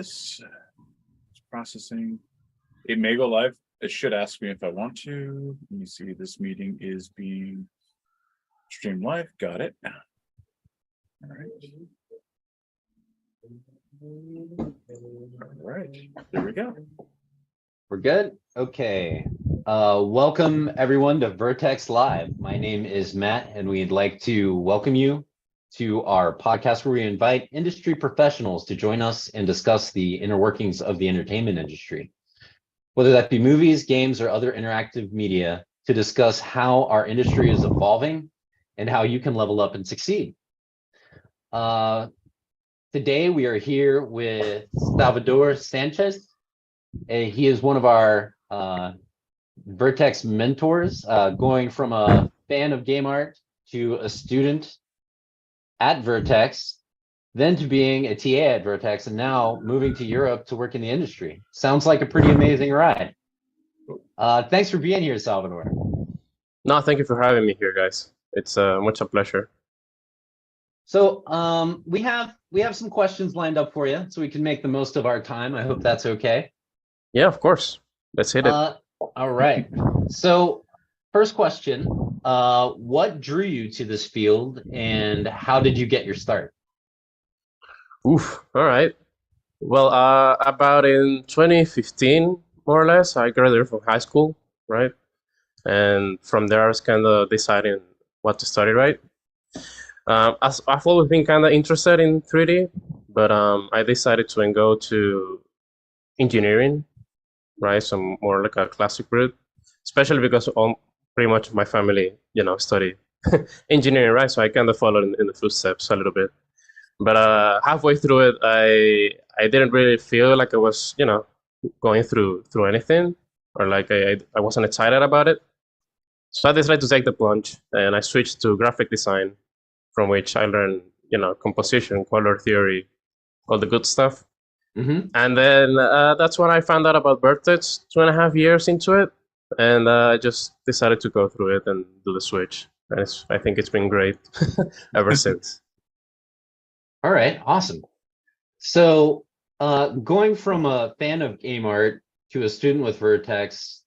this. It's processing. It may go live. It should ask me if I want to. Let me see. This meeting is being streamed live. Got it. All right. All right. There we go. We're good? Okay. Welcome everyone to Vertex Live. My name is Matt, and we'd like to welcome you to our podcast where we invite industry professionals to join us and discuss the inner workings of the entertainment industry, whether that be movies, games, or other interactive media, to discuss how our industry is evolving and how you can level up and succeed. Today we are here with Salvador Sánchez. He is one of our Vertex mentors, going from a fan of game art to a student at Vertex, then to being a TA at Vertex, and now moving to Europe to work in the industry. Sounds like a pretty amazing ride. Thanks for being here, Salvador. No, thank you for having me here, guys. It's much a pleasure. So we have some questions lined up for you, so we can make the most of our time. I hope that's okay. Yeah, of course. Let's hit it. All right. So first question, what drew you to this field and how did you get your start? Oof. All right. Well, about in 2015, more or less, I graduated from high school, right? And from there, I was kind of deciding what to study, right? I've always been kind of interested in 3D, but I decided to go to engineering, right? So more like a classic route, especially because pretty much my family, study engineering, right? So I kind of followed in the footsteps a little bit. But halfway through it, I didn't really feel like I was, going through anything, or like I wasn't excited about it. So I decided to take the plunge, and I switched to graphic design, from which I learned, composition, color theory, all the good stuff. Mm-hmm. And then that's when I found out about Vertex 2.5 years into it. And I just decided to go through it and do the switch. And I think it's been great ever since. All right, awesome. So going from a fan of game art to a student with Vertex,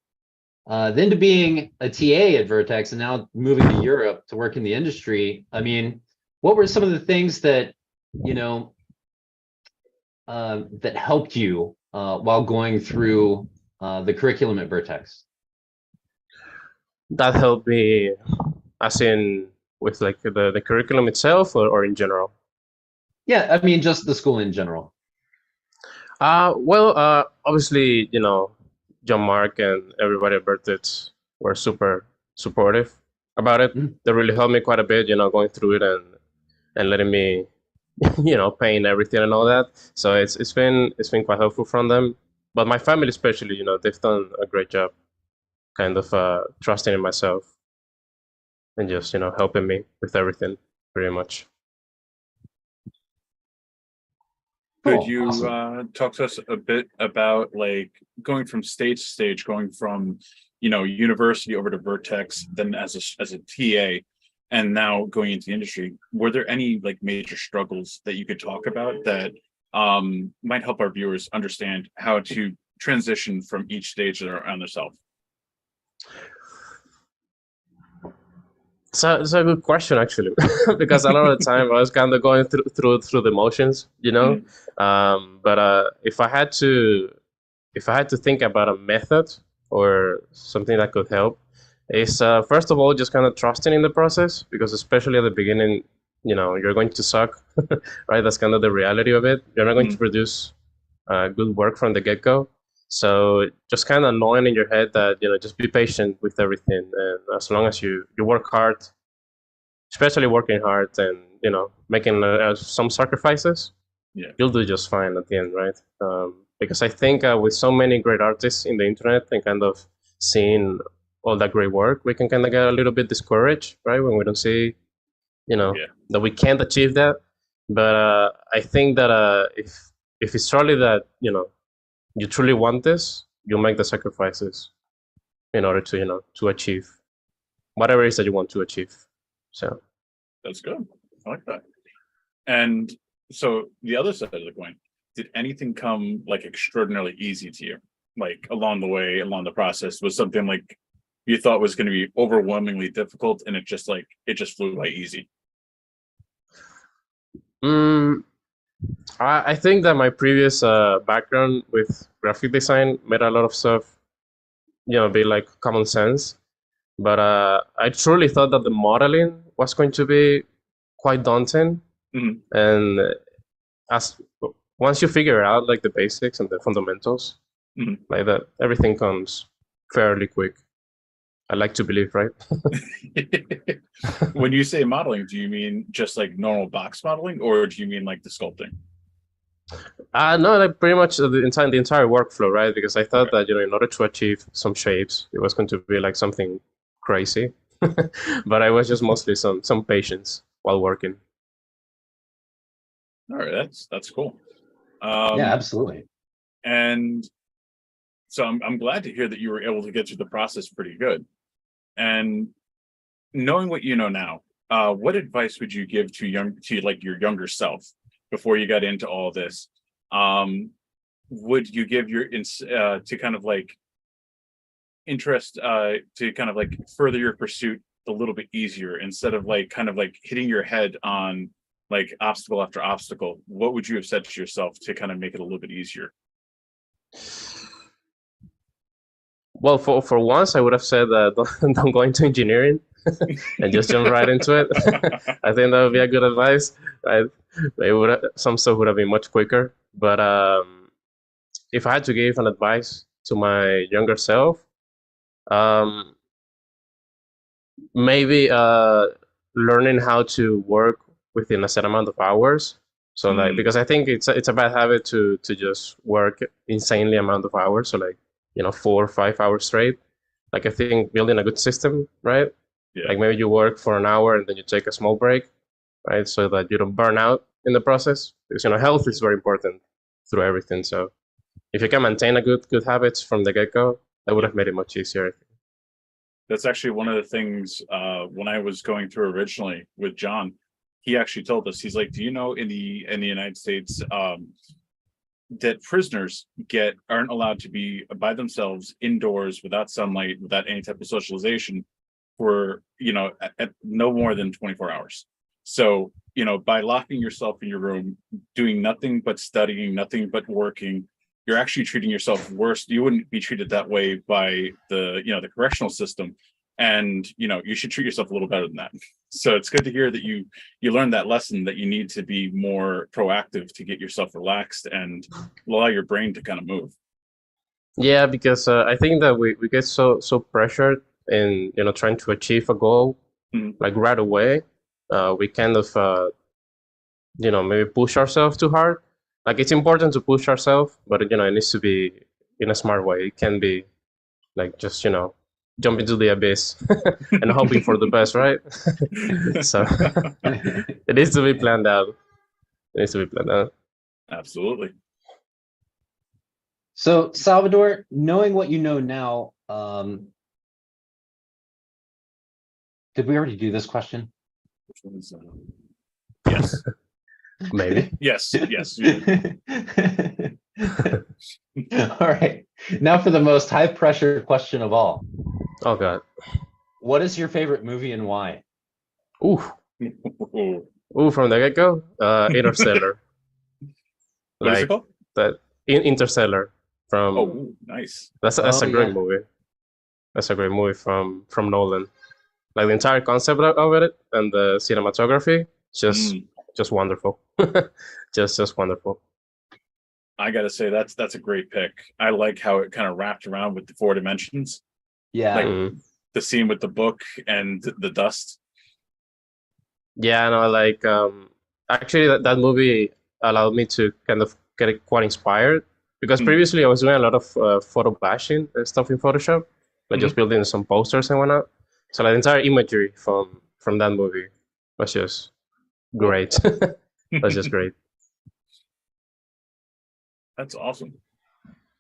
then to being a TA at Vertex, and now moving to Europe to work in the industry, I mean, what were some of the things that, that helped you while going through the curriculum at Vertex? That helped me, as in with like the curriculum itself, or in general? Yeah, I mean, just the school in general. Well, obviously, John Mark and everybody at Vertex were super supportive about it. Mm. They really helped me quite a bit, going through it and letting me, paint everything and all that. So it's been quite helpful from them. But my family especially, they've done a great job, kind of trusting in myself and just helping me with everything pretty much. Could Cool. you Awesome. talk to us a bit about like going from stage to stage, going from university over to Vertex, then as a TA, and now going into the industry? Were there any like major struggles that you could talk about that might help our viewers understand how to transition from each stage that are on themselves? So it's a good question, actually, because a lot of the time I was kind of going through the motions, Mm-hmm. But if I had to think about a method or something that could help, is first of all just kind of trusting in the process, because especially at the beginning, you're going to suck, right? That's kind of the reality of it. You're not going to produce good work from the get-go. So just kind of knowing in your head that, just be patient with everything. And as long as you work hard, especially working hard and, making some sacrifices, Yeah. you'll do just fine at the end, right? Because I think with so many great artists in the internet and kind of seeing all that great work, we can kind of get a little bit discouraged, right? When we don't see, that we can't achieve that. But I think that if it's truly that, you truly want this, you'll make the sacrifices in order to, to achieve whatever it is that you want to achieve. So That's good. I like that. And so the other side of the coin, did anything come like extraordinarily easy to you? Like along the way, along the process, was something like you thought was going to be overwhelmingly difficult and it just flew by easy? Mm, I think that my previous background with graphic design made a lot of stuff, be like common sense. But I truly thought that the modeling was going to be quite daunting. Mhm. And as once you figure out like the basics and the fundamentals, Mhm. like that, everything comes fairly quick. I like to believe, right? When you say modeling, do you mean just like normal box modeling, or do you mean like the sculpting? No, like pretty much the entire workflow, right? Because I thought Okay. that in order to achieve some shapes, it was going to be like something crazy, but I was just mostly some patience while working. All right, that's cool. Yeah, absolutely. And so I'm glad to hear that you were able to get through the process pretty good. And knowing what you know now, what advice would you give to like your younger self before you got into all this? Would you give to kind of like interest to kind of like further your pursuit a little bit easier instead of like kind of like hitting your head on like obstacle after obstacle? What would you have said to yourself to kind of make it a little bit easier? Well, for once, I would have said don't go into engineering and just jump right into it. I think that would be a good advice. Some stuff would have been much quicker. But if I had to give an advice to my younger self, um, maybe learning how to work within a set amount of hours. So like, because I think it's a bad habit to just work insanely amount of hours. So like, 4 or 5 hours straight. Like I think building a good system, right? Yeah, Like maybe you work for an hour and then you take a small break, right? So that you don't burn out in the process. Because health is very important through everything. So if you can maintain a good habits from the get-go, that would yeah. have made it much easier. That's actually one of the things when I was going through originally with John, he actually told us, he's like, do you know in the United States that prisoners aren't allowed to be by themselves indoors without sunlight, without any type of socialization for at no more than 24 hours. So by locking yourself in your room, doing nothing but studying, nothing but working, you're actually treating yourself worse. You wouldn't be treated that way by the correctional system, and you should treat yourself a little better than that. So it's good to hear that you learned that lesson, that you need to be more proactive to get yourself relaxed and allow your brain to kind of move. Yeah, because I think that we get so pressured in trying to achieve a goal like right away. We kind of maybe push ourselves too hard. Like it's important to push ourselves, but it needs to be in a smart way. It can be like just jump into the abyss and hoping for the best, right? So it needs to be planned out. It needs to be planned out. Absolutely. So Salvador, knowing what you know now, did we already do this question? Which one is yes. Maybe. Yes. All right. Now for the most high pressure question of all. Oh God. What is your favorite movie and why? Ooh, from the get-go, Interstellar. What is it Like called? that Interstellar from. Oh, nice. That's a great movie. That's a great movie from Nolan. Like the entire concept of it and the cinematography, just wonderful. just wonderful. I gotta say that's a great pick. I like how it kind of wrapped around with the 4 dimensions. Yeah. Like the scene with the book and the dust. Yeah, no, like actually that movie allowed me to kind of get quite inspired because previously I was doing a lot of photo bashing and stuff in Photoshop, like just building some posters and whatnot. So like the entire imagery from that movie was just great. That's just great. That's awesome.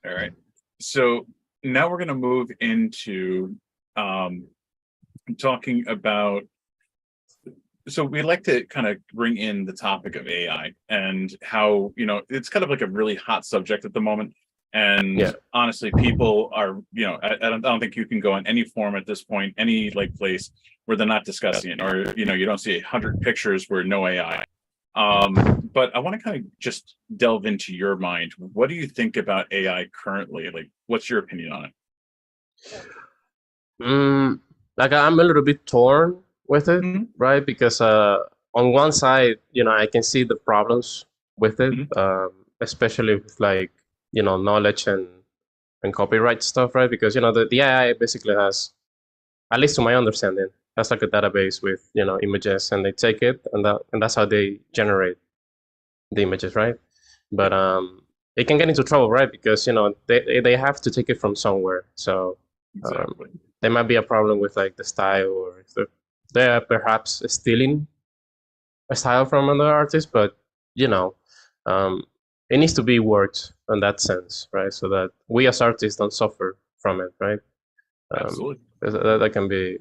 All right. So now we're going to move into talking about So we like to kind of bring in the topic of AI and how, it's kind of like a really hot subject at the moment. And Yeah. honestly, people are, I don't think you can go on any forum at this point, any like place where they're not discussing it, or, you don't see 100 pictures where no AI. But I want to kind of just delve into your mind. What do you think about AI currently? Like, what's your opinion on it? Mm, like I'm a little bit torn with it, Mhm, right? Because on one side, I can see the problems with it, mhm. especially with like, knowledge and copyright stuff, right? Because, the AI basically has, at least to my understanding, has like a database with, images, and they take it, and that's how they generate the images, right? But Yep, it can get into trouble, right? Because, they have to take it from somewhere. So um, exactly. there might be a problem with like the style, or if they're perhaps stealing a style from another artist, but you know, um, it needs to be worked in that sense, right? So that we as artists don't suffer from it, right? Um, Absolutely. that can be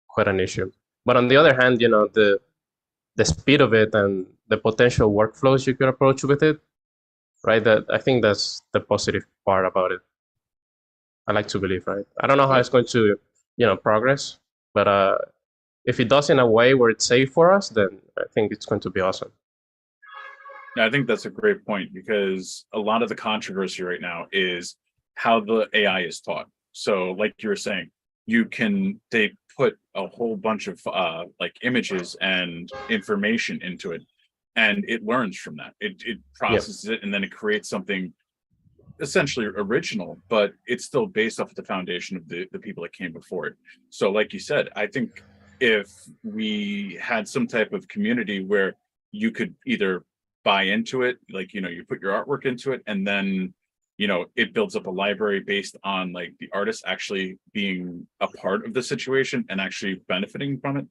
quite an issue. But on the other hand, the speed of it and the potential workflows you could approach with it, right? That I think that's the positive part about it. I like to believe, right? I don't know how Yeah. it's going to, progress, but if it does in a way where it's safe for us, then I think it's going to be awesome. I think that's a great point because a lot of the controversy right now is how the AI is taught. So, like you were saying, they put a whole bunch of like images and information into it, and it learns from that. It Yeah, processes it, and then it creates something essentially original, but it's still based off of the foundation of the people that came before it. So, like you said, I think if we had some type of community where you could either buy into it, like you put your artwork into it, and then it builds up a library based on like the artist actually being a part of the situation and actually benefiting from it,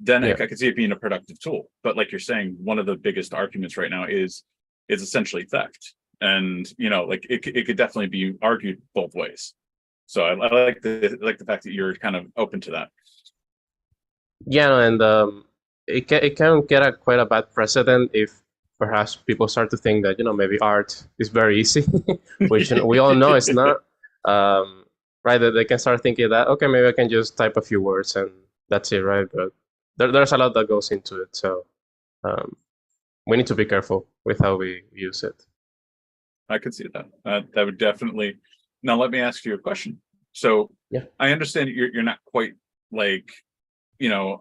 then I yeah, could see it being a productive tool. But like you're saying, one of the biggest arguments right now is essentially theft, and like it could definitely be argued both ways. So I like the fact that you're kind of open to that. yeah, and it can get quite a bad precedent if perhaps people start to think that maybe art is very easy, which we all know it's not. Um, right? That they can start thinking that okay, maybe I can just type a few words and that's it, right? But there's a lot that goes into it, so um, we need to be careful with how we use it. I could see that. That would definitely. Now let me ask you a question. So Yeah. I understand you're not quite like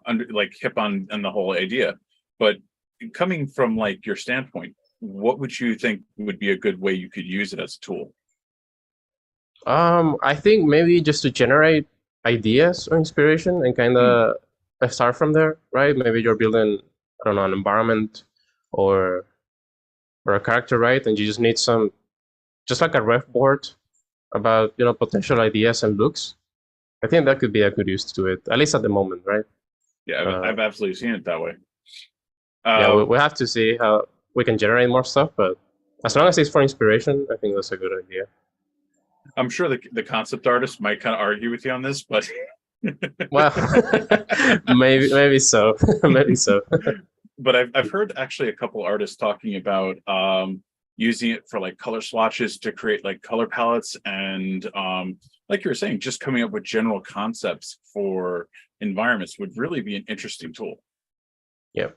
under like hip on the whole idea, but coming from like your standpoint, what would you think would be a good way you could use it as a tool? I think maybe just to generate ideas or inspiration and kind Hmm, of start from there, right? Maybe you're building, I don't know, an environment or a character, right? And you just need just like a ref board about, potential ideas and looks. I think that could be a good use to it, at least at the moment, right? yeah, Uh, I've absolutely seen it that way. yeah, we, Uh, we have to see how we can generate more stuff, but as long as it's for inspiration, I think that's a good idea. I'm sure the concept artist might kind of argue with you on this, but Well, maybe so, maybe so. but I've heard actually a couple artists talking about using it for like color swatches to create like color palettes and like you were saying, just coming up with general concepts for environments would really be an interesting tool. Yeah.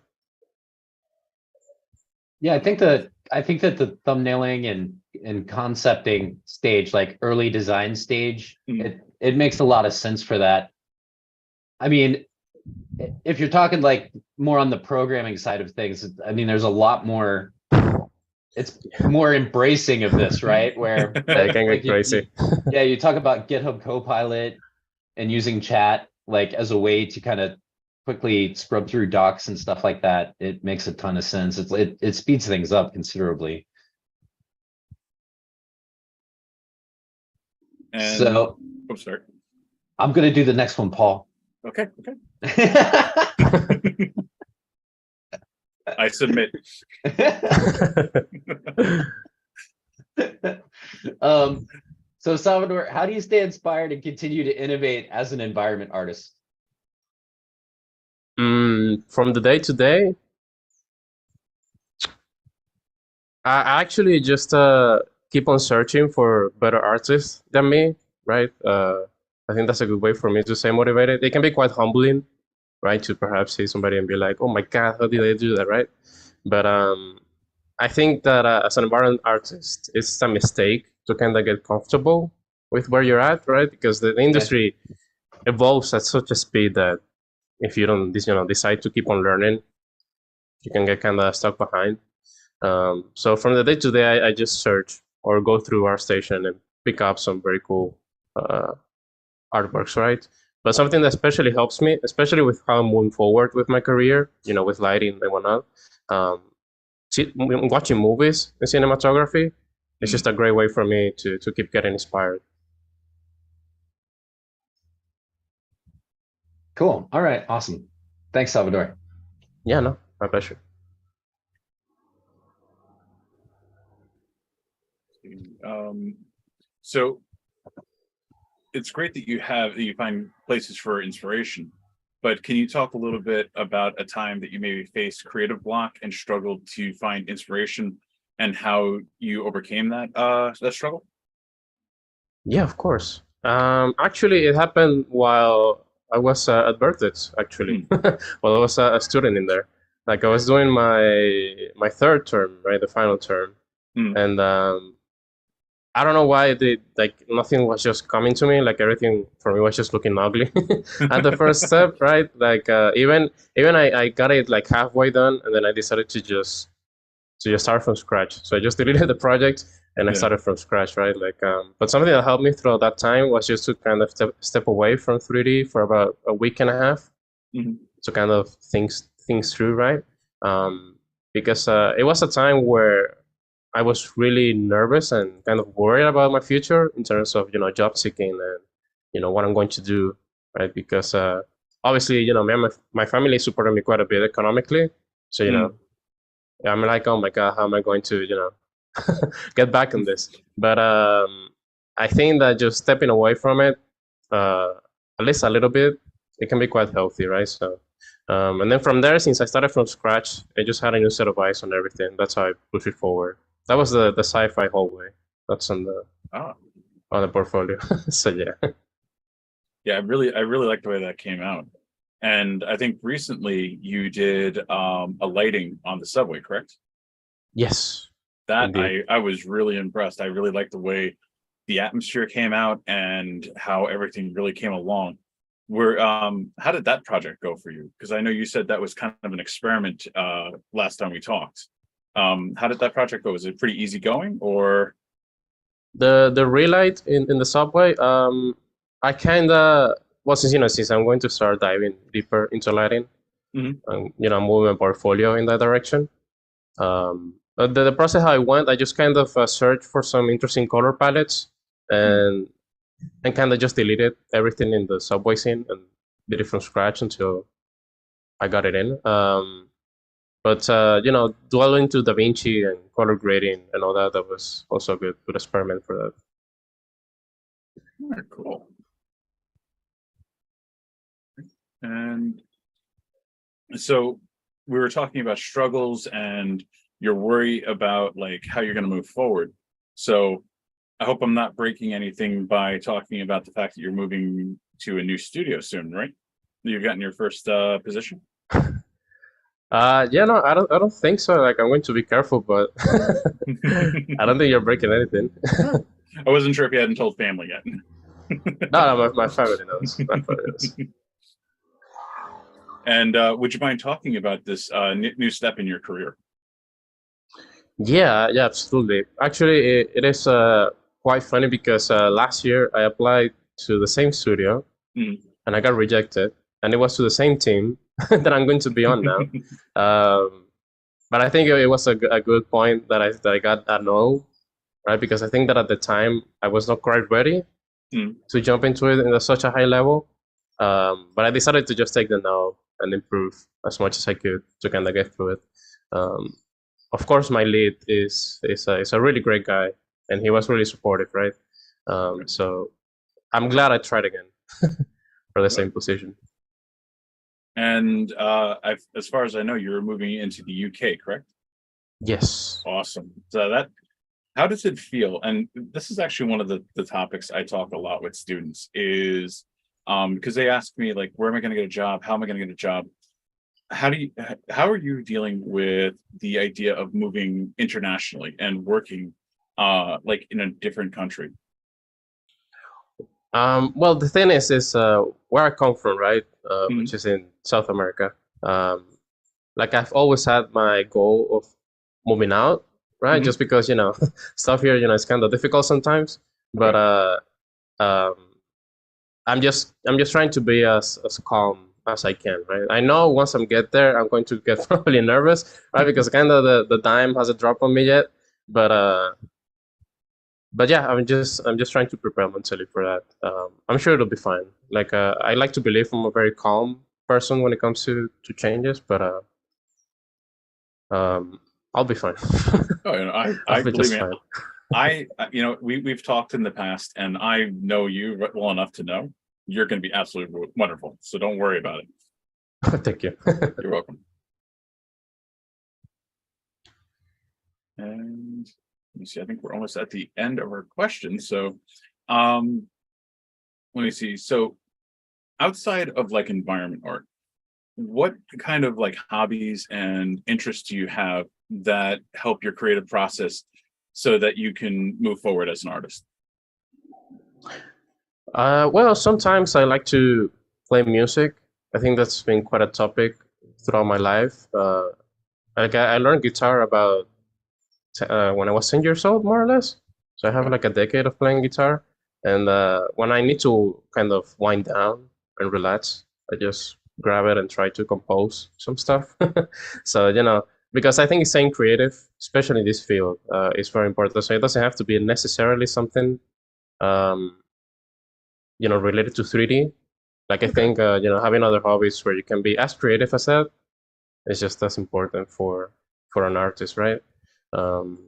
Yeah, I think that the thumbnailing and concepting stage, like early design stage, Mhm. it makes a lot of sense for that. I mean, if you're talking like more on the programming side of things, I mean, there's a lot more. It's more embracing of this, right? Where Yeah, it can like get crazy. yeah, you talk about GitHub Copilot and using chat like as a way to kind of quickly scrub through docs and stuff like that. It makes a ton of sense. It speeds things up considerably. And So oh, sorry. I'm gonna do the next one, Paul. Okay, okay. I submit. um, so Salvador, how do you stay inspired and continue to innovate as an environment artist? From the day to day, I actually just keep on searching for better artists than me, right? I think that's a good way for me to stay motivated. It can be quite humbling, right, to perhaps see somebody and be like, "Oh my God, how did I do that?" Right? But I think that as an environment artist, it's a mistake to kind of get comfortable with where you're at, right? Because the Okay. industry evolves at such a speed that if you don't, decide to keep on learning, you can get kind of stuck behind. So from the day to day, I just search or go through ArtStation and pick up some very cool uh, artworks, right? But something that especially helps me, especially with how I'm moving forward with my career, with lighting and whatnot, um, watching movies and cinematography, it's just a great way for me to keep getting inspired. Cool. All right. Awesome. Thanks, Salvador. Yeah, no, my pleasure. So it's great that you find places for inspiration, but can you talk a little bit about a time that you maybe faced creative block and struggled to find inspiration and how you overcame that struggle? Yeah, of course. Actually, it happened while I was at Vertex, actually, Hmm. while I was a student in there. Like I was doing my third term, right, the final term, Hmm. and I don't know why like nothing was just coming to me. Like everything for me was just looking ugly at the first step, right? Like even I got it like halfway done, and then I decided to just start from scratch. So I just deleted the project and I Yeah. started from scratch, right? Like, but something that helped me throughout that time was just to kind of step away from 3D for about a week and a half Hmm. to kind of things through, right? Because it was a time where I was really nervous and kind of worried about my future in terms of job seeking and what I'm going to do, right? Because obviously me and my family supported me quite a bit economically, so Hmm. I'm like, oh my God, how am I going to, get back on this? But I think that just stepping away from it, uh, at least a little bit, it can be quite healthy, right? So, and then from there, since I started from scratch, I just had a new set of eyes on everything. That's how I push it forward. That was the sci-fi hallway. That's Ah, on the portfolio. So yeah. yeah, I really like the way that came out. And I think recently you did a lighting on the subway, correct? Yes, That indeed. I was really impressed. I really liked the way the atmosphere came out and how everything really came along. Where how did that project go for you? Because I know you said that was kind of an experiment last time we talked. How did that project go? Was it pretty easy going or The relight in the subway, I kinda well since I'm going to start diving deeper into lighting, Mhm. moving my portfolio in that direction. The process how I went, I just kind of searched for some interesting color palettes Mm. and kind of just deleted everything in the subway scene and did it from scratch until I got it in. But dwelling into DaVinci and color grading and all that, that was also a good experiment for that. Alright, cool. And so we were talking about struggles and your worry about like how you're going to move forward. So I hope I'm not breaking anything by talking about the fact that you're moving to a new studio soon, right? You've gotten your first position. Yeah, no, I don't think so. Like, I'm going to be careful, but I don't think you're breaking anything. I wasn't sure if you hadn't told family yet. No, no, my family knows. My family knows. And would you mind talking about this new step in your career? Yeah, absolutely. Actually, it is quite funny because last year I applied to the same studio Mm. and I got rejected, and it was to the same team that I'm going to be on now. Um, but I think it was a good point that I got that no, right? Because I think that at the time I was not quite ready Mm. to jump into it in such a high level. But I decided to just take the no and improve as much as I could to kind of get through it. Um, of course, my lead is a really great guy, and he was really supportive, right? Okay. So I'm glad I tried again for the Good. same position. And as far as I know, you're moving into the UK, correct? Yes. Awesome. So how does it feel? And this is actually one of the topics I talk a lot with students is because they ask me like, where am I going to get a job? How am I going to get a job? How are you dealing with the idea of moving internationally and working like in a different country? Well, the thing is where I come from, right? Mhm. Which is in South America. Like I've always had my goal of moving out, right? Mhm. Just because, stuff here, it's kind of difficult sometimes. But um, I'm just trying to be as calm as I can, right? I know once I get there, I'm going to get probably nervous, right? Because kind of the dime hasn't dropped on me yet. But yeah, I'm just trying to prepare mentally for that. I'm sure it'll be fine. Like I like to believe I'm a very calm person when it comes to changes, but I'll be fine. Oh, and I I'll be believe just me, fine. we've talked in the past, and I know you well enough to know you're going to be absolutely wonderful. So don't worry about it. Thank you. You're welcome. And let me see. I think we're almost at the end of our questions. So, let me see. So, outside of like environment art, what kind of like hobbies and interests do you have that help your creative process so that you can move forward as an artist? Well, sometimes I like to play music. I think that's been quite a topic throughout my life. Like I learned guitar about when I was 10 years old, more or less. So I have like a decade of playing guitar. And when I need to kind of wind down and relax, I just grab it and try to compose some stuff. So, because I think staying creative, especially in this field, is very important. So it doesn't have to be necessarily something, um, related to 3D. Like I think, having other hobbies where you can be as creative as that is just as important for an artist, right? Um,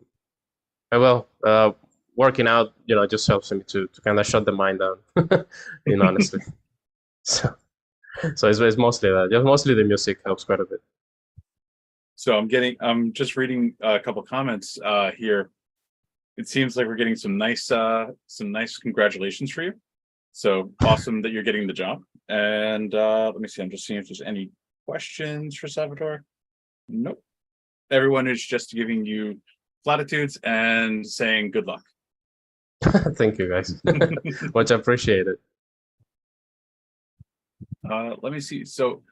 and well, working out, just helps me to kind of shut the mind down, honestly. So, it's mostly that. Just mostly the music helps quite a bit. So I'm just reading a couple comments here. It seems like we're getting some nice congratulations for you. So awesome that you're getting the job. And let me see. I'm just seeing if there's any questions for Salvador. Nope. Everyone is just giving you platitudes and saying good luck. Thank you, guys. Much appreciated. Let me see. So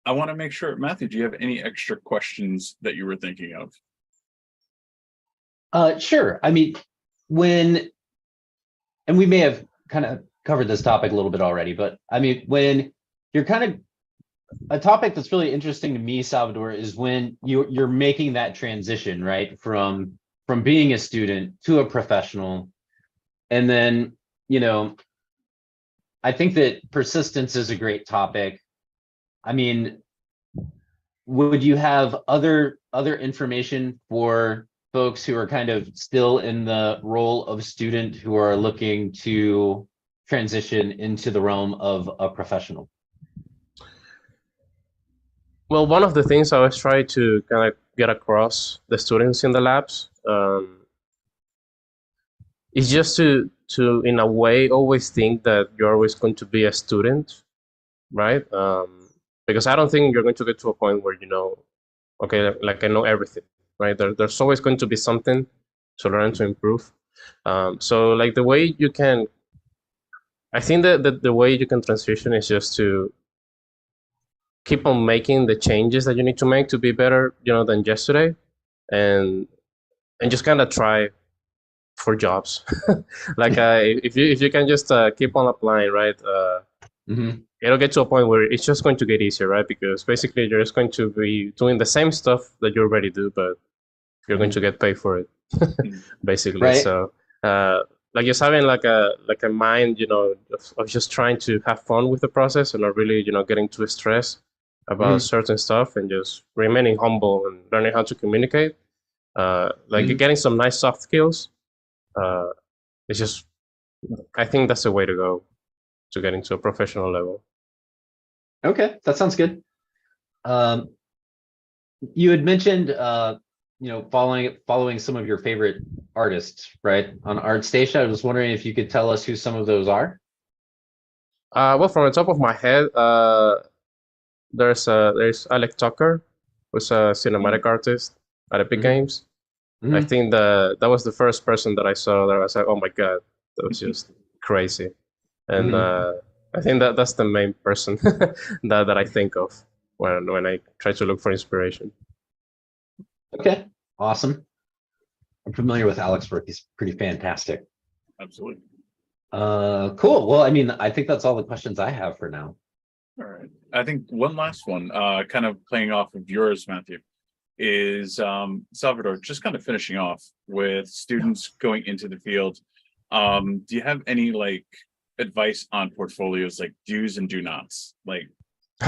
I want to make sure, Matthew, do you have any extra questions that you were thinking of? Sure. I mean, and we may have kind of covered this topic a little bit already, but I mean, when you're kind of a topic that's really interesting to me, Salvador, is when you're making that transition, right, from being a student to a professional. And then, I think that persistence is a great topic. I mean, would you have other information for folks who are kind of still in the role of student who are looking to transition into the realm of a professional? Well, one of the things I always try to kind of get across the students in the labs is just to in a way always think that you're always going to be a student, right? Because I don't think you're going to get to a point where okay, like I know everything, right? There's always going to be something to learn, to improve. So like the way you can, I think that the way you can transition is just to keep on making the changes that you need to make to be better, than yesterday, and just kind of try for jobs. Like if you can just keep on applying, right? It'll get to a point where it's just going to get easier, right? Because basically you're just going to be doing the same stuff that you already do, but you're going to get paid for it, basically. Right. So like just having like a mind, of just trying to have fun with the process and not really, getting too stressed about certain stuff, and just remaining humble and learning how to communicate. Like getting some nice soft skills. It's just, I think that's the way to go to get into a professional level. Okay, that sounds good. You had mentioned, following some of your favorite artists, right, on ArtStation. I was wondering if you could tell us who some of those are. Well, from the top of my head, there's Alec Tucker, who's a cinematic artist at Epic Mhm. Games. I Mhm. think that was the first person that I saw that I was like, oh my god, that was just crazy. And Mhm. I think that's the main person that I think of when I try to look for inspiration. Okay, awesome. I'm familiar with Alex's work. He's pretty fantastic. Absolutely. Cool. Well, I mean, I think that's all the questions I have for now. All right. I think one last one, kind of playing off of yours, Matthew, is Salvador, just kind of finishing off with students going into the field. Do you have any like advice on portfolios, like do's and do nots, like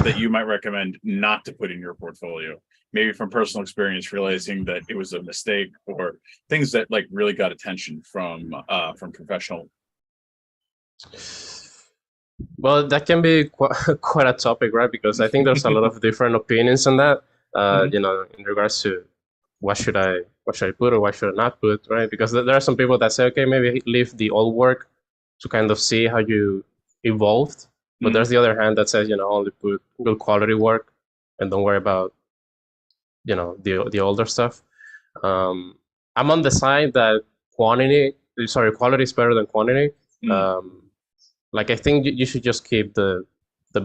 that you might recommend not to put in your portfolio? Maybe from personal experience, realizing that it was a mistake, or things that like really got attention from professional. Well, that can be quite a topic, right? Because I think there's a lot of different opinions on that. Mhm. In regards to what should I put or what should I not put, right? Because there are some people that say, okay, maybe leave the old work to kind of see how you evolved. But Mhm. there's the other hand that says, only put good quality work and don't worry about, the older stuff. Um, I'm on the side that quality is better than quantity. Mhm. Um, like I think you should just keep the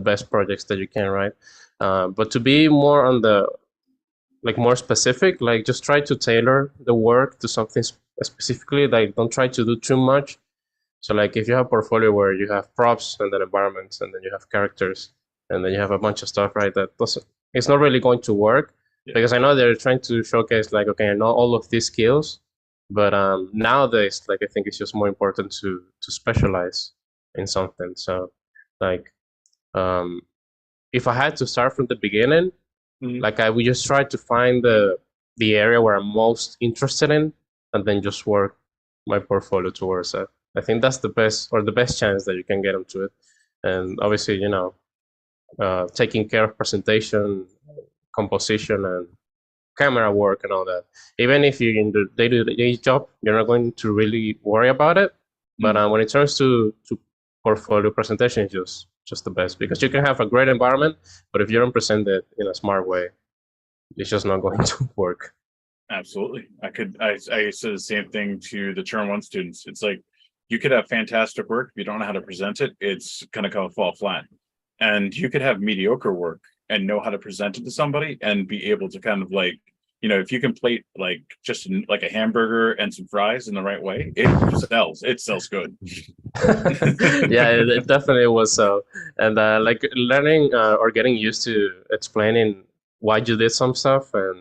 best projects that you can, right? But to be more on the more specific, like just try to tailor the work to something specifically. Like don't try to do too much. So like if you have a portfolio where you have props and then environments and then you have characters and then you have a bunch of stuff, right? That doesn't It's not really going to work Yeah. because I know they're trying to showcase like, okay, I know all of these skills, but nowadays, like I think it's just more important to specialize in something. So like um if I had to start from the beginning, Mhm. like I would just try to find the area where I'm most interested in and then just work my portfolio towards it. I think that's the best chance that you can get into it. And obviously, taking care of presentation, composition, and camera work and all that. Even if you're in the day-to-day job, you're not going to really worry about it. But Mhm. when it turns to portfolio presentation, it's just the best because you can have a great environment, but if you don't present it in a smart way, it's just not going to work. Absolutely. I said the same thing to the term one students. It's like you could have fantastic work. If you don't know how to present it, it's gonna come fall flat. And you could have mediocre work and know how to present it to somebody and be able to kind of like, if you can plate like just like a hamburger and some fries in the right way, it sells. It sells good. Yeah, it definitely was so. And like learning or getting used to explaining why you did some stuff and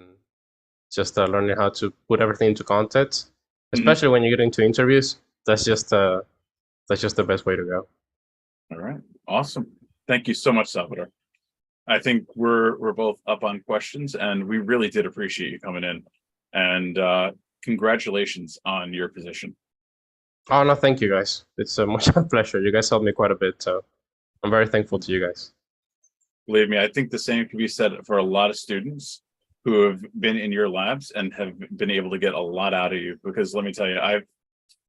just learning how to put everything into context, Mhm. especially when you get into interviews. That's just the best way to go. All right. Awesome. Thank you so much, Salvador. I think we're both up on questions, and we really did appreciate you coming in. And congratulations on your position. Oh no, thank you guys. It's much a pleasure. You guys helped me quite a bit, so I'm very thankful to you guys. Believe me, I think the same can be said for a lot of students who have been in your labs and have been able to get a lot out of you. Because let me tell you, I've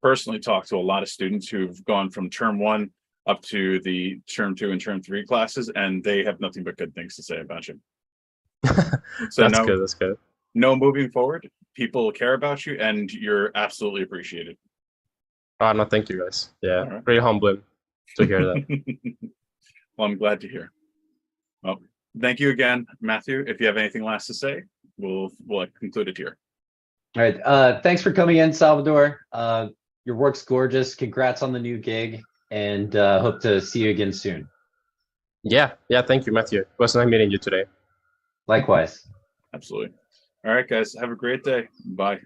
personally talked to a lot of students who've gone from term one up to the term two and term three classes, and they have nothing but good things to say about you. So That's no, good. That's good. no, moving forward, people care about you, and you're absolutely appreciated. Oh no, thank you guys. Yeah, All right. really humbling to hear that. Well, I'm glad to hear. Well, thank you again, Matthew. If you have anything last to say, we'll conclude it here. All right. Thanks for coming in, Salvador. Your work's gorgeous. Congrats on the new gig, and hope to see you again soon. Yeah, yeah. Thank you, Matthew. It was nice meeting you today. Likewise. Absolutely. All right, guys. Have a great day. Bye.